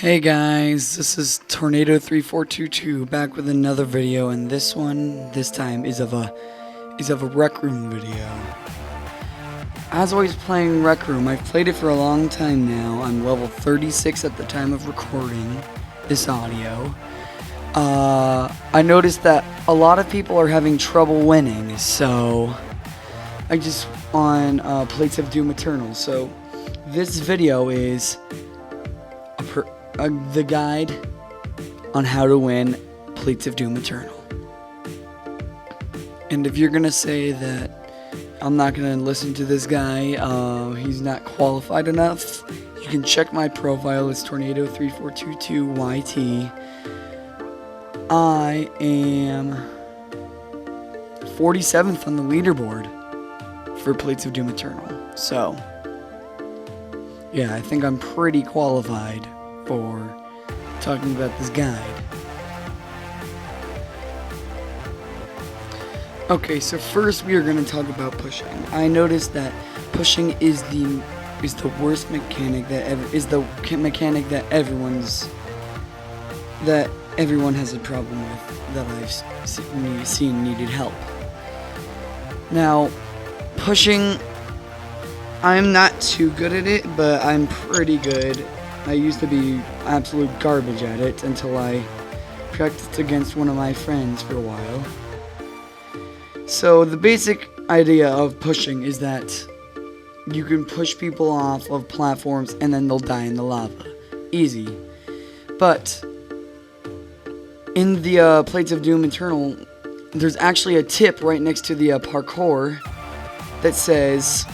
Hey guys, this is Tornado3422 back with another video, and this time is of a Rec Room video. As always, playing Rec Room. I've played it for a long time now. I'm level 36 at the time of recording this audio. I noticed that a lot of people are having trouble winning, so I just on Plates of Doom Eternal. So this video is the guide on how to win Plates of Doom Eternal. And if you're gonna say that I'm not gonna listen to this guy, he's not qualified enough, you can check my profile. It's Tornado3422YT. I am 47th on the leaderboard for Plates of Doom Eternal. So yeah, I think I'm pretty qualified for talking about this guide. Okay, so first we are going to talk about pushing. I noticed that pushing is the worst mechanic that everyone has a problem with, that I've seen needed help. Now, pushing, I'm not too good at it, but I'm pretty good. I used to be absolute garbage at it until I practiced against one of my friends for a while. So the basic idea of pushing is that you can push people off of platforms and then they'll die in the lava. Easy. But in the Plates of Doom Eternal, there's actually a tip right next to the parkour that says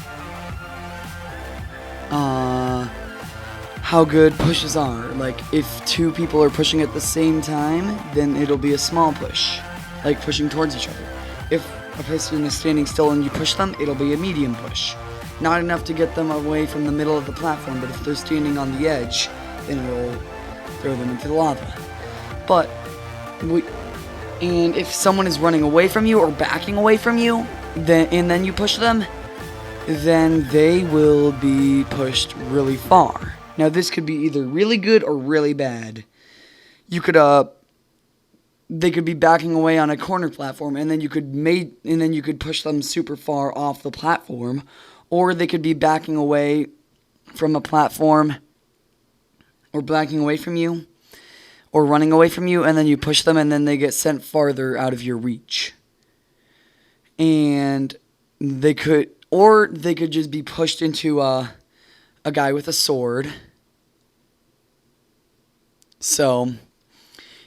how good pushes are. Like, if two people are pushing at the same time, then it'll be a small push, like pushing towards each other. If a person is standing still and you push them, it'll be a medium push. Not enough to get them away from the middle of the platform, but if they're standing on the edge, then it'll throw them into the lava. And if someone is running away from you or backing away from you, then you push them, then they will be pushed really far. Now, this could be either really good or really bad. You could they could be backing away on a corner platform, and then you could push them super far off the platform, or they could be backing away from a platform, or backing away from you, or running away from you, and then you push them, and then they get sent farther out of your reach. And they could just be pushed into a guy with a sword. So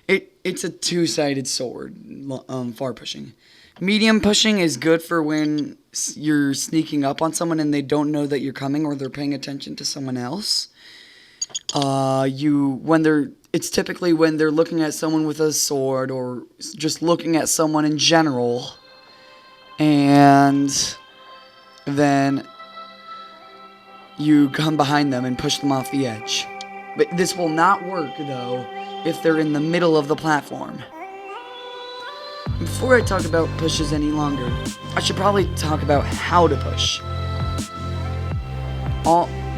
it's a two-sided sword, far pushing. Medium pushing is good for when you're sneaking up on someone and they don't know that you're coming, or they're paying attention to someone else. It's typically when they're looking at someone with a sword, or just looking at someone in general, and then you come behind them and push them off the edge. But this will not work, though, if they're in the middle of the platform. Before I talk about pushes any longer, I should probably talk about how to push.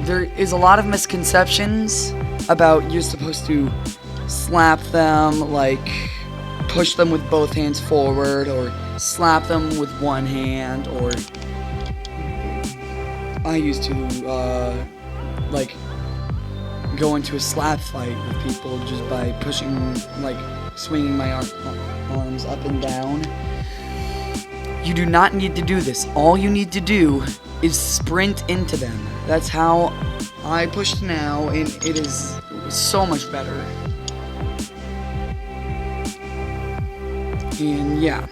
There is a lot of misconceptions about you're supposed to slap them, like push them with both hands forward, or slap them with one hand, or I used to go into a slap fight with people just by pushing, like swinging my arms up and down. You do not need to do this. All you need to do is sprint into them. That's how I push now, and it is so much better. And yeah.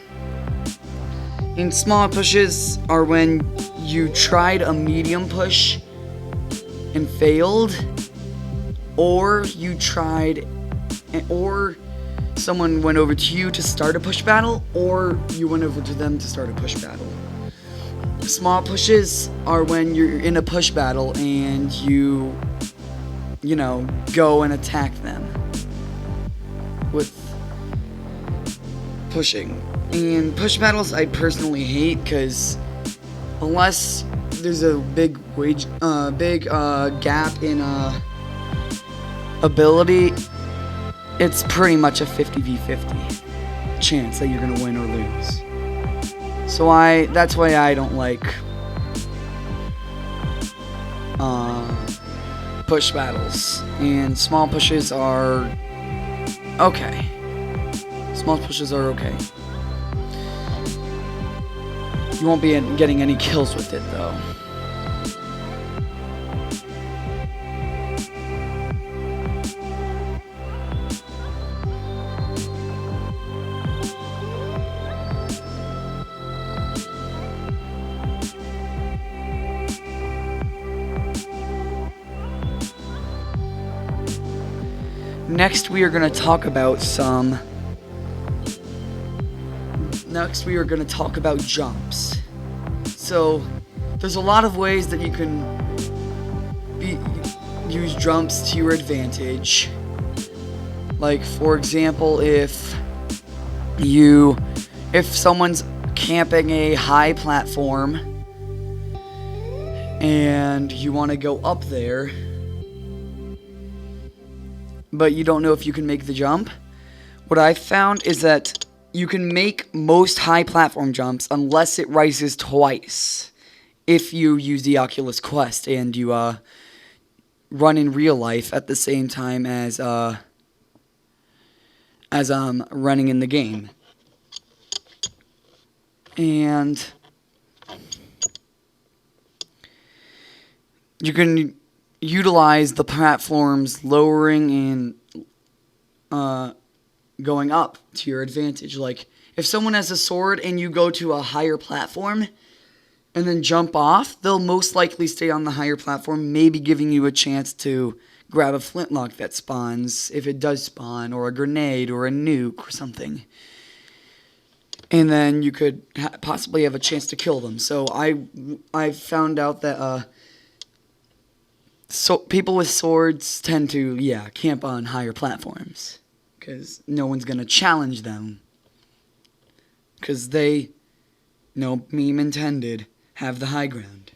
And small pushes are when you tried a medium push and failed, or someone went over to you to start a push battle, or you went over to them to start a push battle. Small pushes are when you're in a push battle and you go and attack them with pushing. And push battles I personally hate, because unless there's a big gap in ability, it's pretty much a 50v50 chance that you're gonna win or lose. So that's why I don't like push battles. And small pushes are okay. Small pushes are okay. You won't be getting any kills with it though. Next, we are going to talk about jumps. So, there's a lot of ways that you can use jumps to your advantage. Like, for example, if someone's camping a high platform and you want to go up there, but you don't know if you can make the jump, what I found is that you can make most high platform jumps unless it rises twice if you use the Oculus Quest and you run in real life at the same time as running in the game. And you can utilize the platforms lowering and going up to your advantage. Like, if someone has a sword and you go to a higher platform and then jump off, they'll most likely stay on the higher platform, maybe giving you a chance to grab a flintlock that spawns, if it does spawn, or a grenade, or a nuke, or something. And then you could possibly have a chance to kill them. So I found out that people with swords tend to, camp on higher platforms. Because no one's going to challenge them. Because they, no meme intended, have the high ground.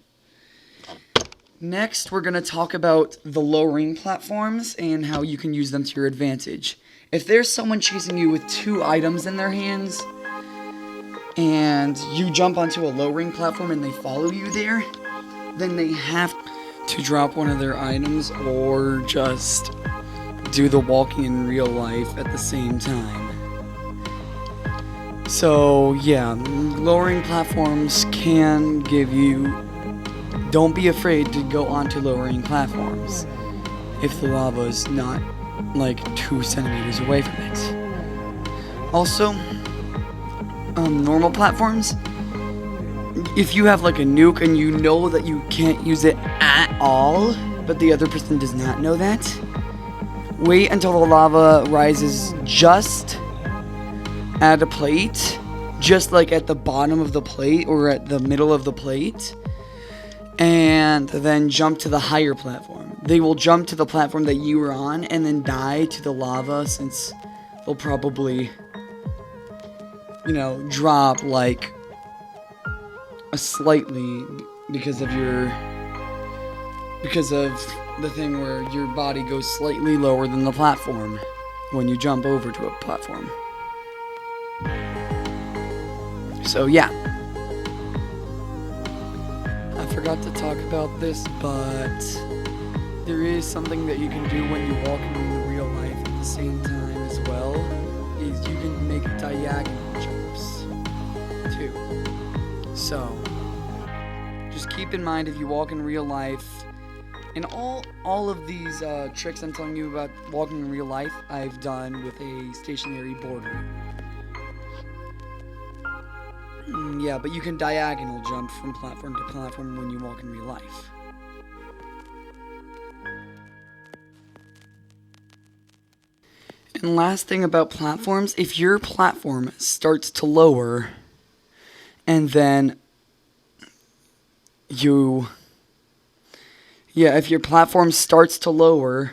Next, we're going to talk about the lowering platforms and how you can use them to your advantage. If there's someone chasing you with 2 items in their hands, and you jump onto a lowering platform and they follow you there, then they have to drop one of their items or just do the walking in real life at the same time. So yeah, lowering platforms can give you... Don't be afraid to go onto lowering platforms if the lava is not like 2 centimeters away from it. Also, normal platforms, if you have like a nuke and you know that you can't use it at all, but the other person does not know that, wait until the lava rises just at a plate, just like at the bottom of the plate or at the middle of the plate, and then jump to the higher platform. They will jump to the platform that you were on and then die to the lava, since they'll probably, drop like a slightly because of the thing where your body goes slightly lower than the platform when you jump over to a platform. So yeah, I forgot to talk about this, but there is something that you can do when you walk in real life at the same time as well, is you can make diagonal jumps too. So just keep in mind, if you walk in real life, and all of these tricks I'm telling you about walking in real life, I've done with a stationary border. Yeah, but you can diagonal jump from platform to platform when you walk in real life. And last thing about platforms, if your platform starts to lower, and then if your platform starts to lower,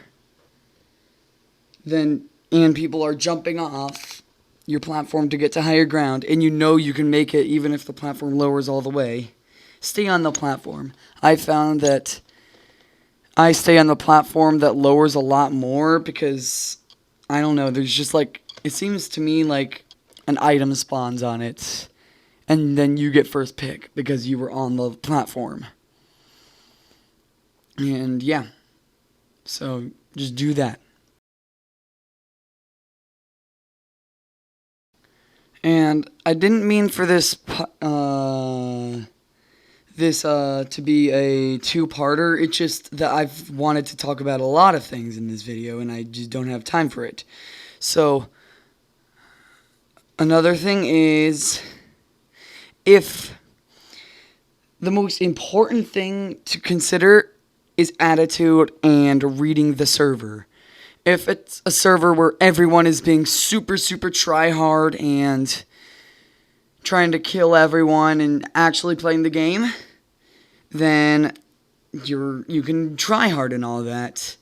and people are jumping off your platform to get to higher ground, and you can make it even if the platform lowers all the way, stay on the platform. I found that I stay on the platform that lowers a lot more because, I don't know, there's just like, it seems to me like an item spawns on it, and then you get first pick because you were on the platform. And yeah, so just do that. And I didn't mean for this to be a two-parter. It's just that I've wanted to talk about a lot of things in this video, and I just don't have time for it. So another thing is, if the most important thing to consider is attitude and reading the server. If it's a server where everyone is being super, super try-hard and trying to kill everyone and actually playing the game, then you can try hard and all that.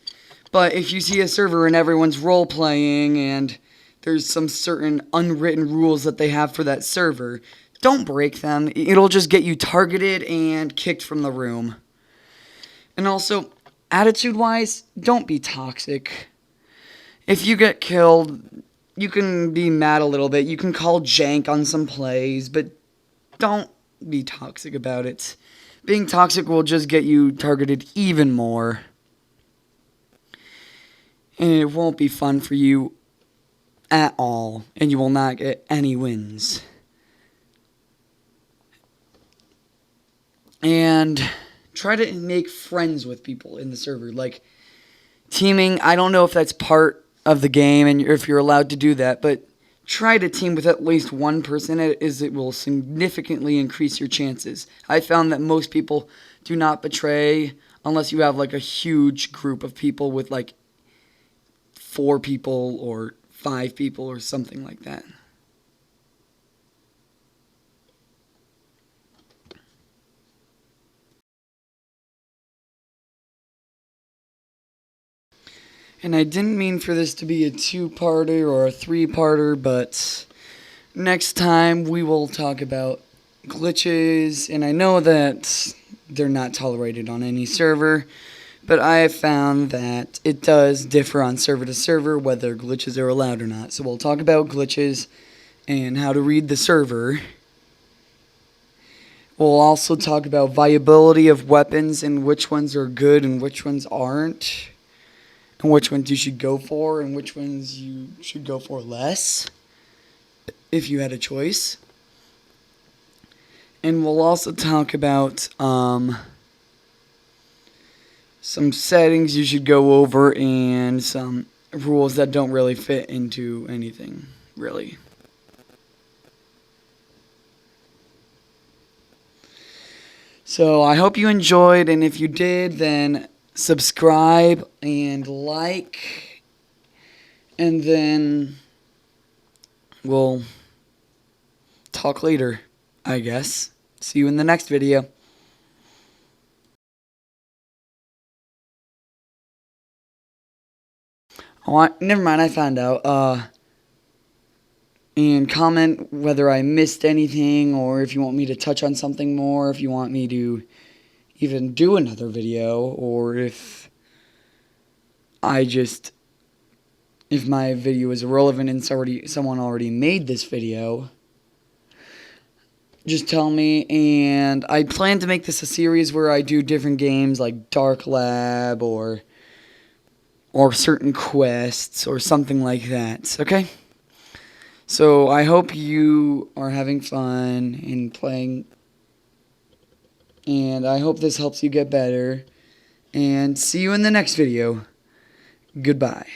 But if you see a server and everyone's role-playing and there's some certain unwritten rules that they have for that server, don't break them. It'll just get you targeted and kicked from the room. And also, attitude-wise, don't be toxic. If you get killed, you can be mad a little bit. You can call jank on some plays, but don't be toxic about it. Being toxic will just get you targeted even more. And it won't be fun for you at all. And you will not get any wins. And try to make friends with people in the server. Like, teaming, I don't know if that's part of the game and if you're allowed to do that, but try to team with at least one person, as it will significantly increase your chances. I found that most people do not betray unless you have like a huge group of people with like 4 people or 5 people or something like that. And I didn't mean for this to be a 2-parter or a 3-parter, but next time we will talk about glitches, and I know that they're not tolerated on any server, but I have found that it does differ on server to server whether glitches are allowed or not. So we'll talk about glitches and how to read the server. We'll also talk about viability of weapons and which ones are good and which ones aren't, and which ones you should go for and which ones you should go for less, if you had a choice. And we'll also talk about some settings you should go over and some rules that don't really fit into anything, really. So I hope you enjoyed, and if you did, then subscribe and like, and then we'll talk later, I guess. See you in the next video. Oh, never mind, I found out. And comment whether I missed anything, or if you want me to touch on something more, if you want me to even do another video, or if my video is irrelevant and someone already made this video, just tell me. And I plan to make this a series where I do different games like Dark Lab or certain quests or something like that, okay? So I hope you are having fun in playing, and I hope this helps you get better, and see you in the next video. Goodbye.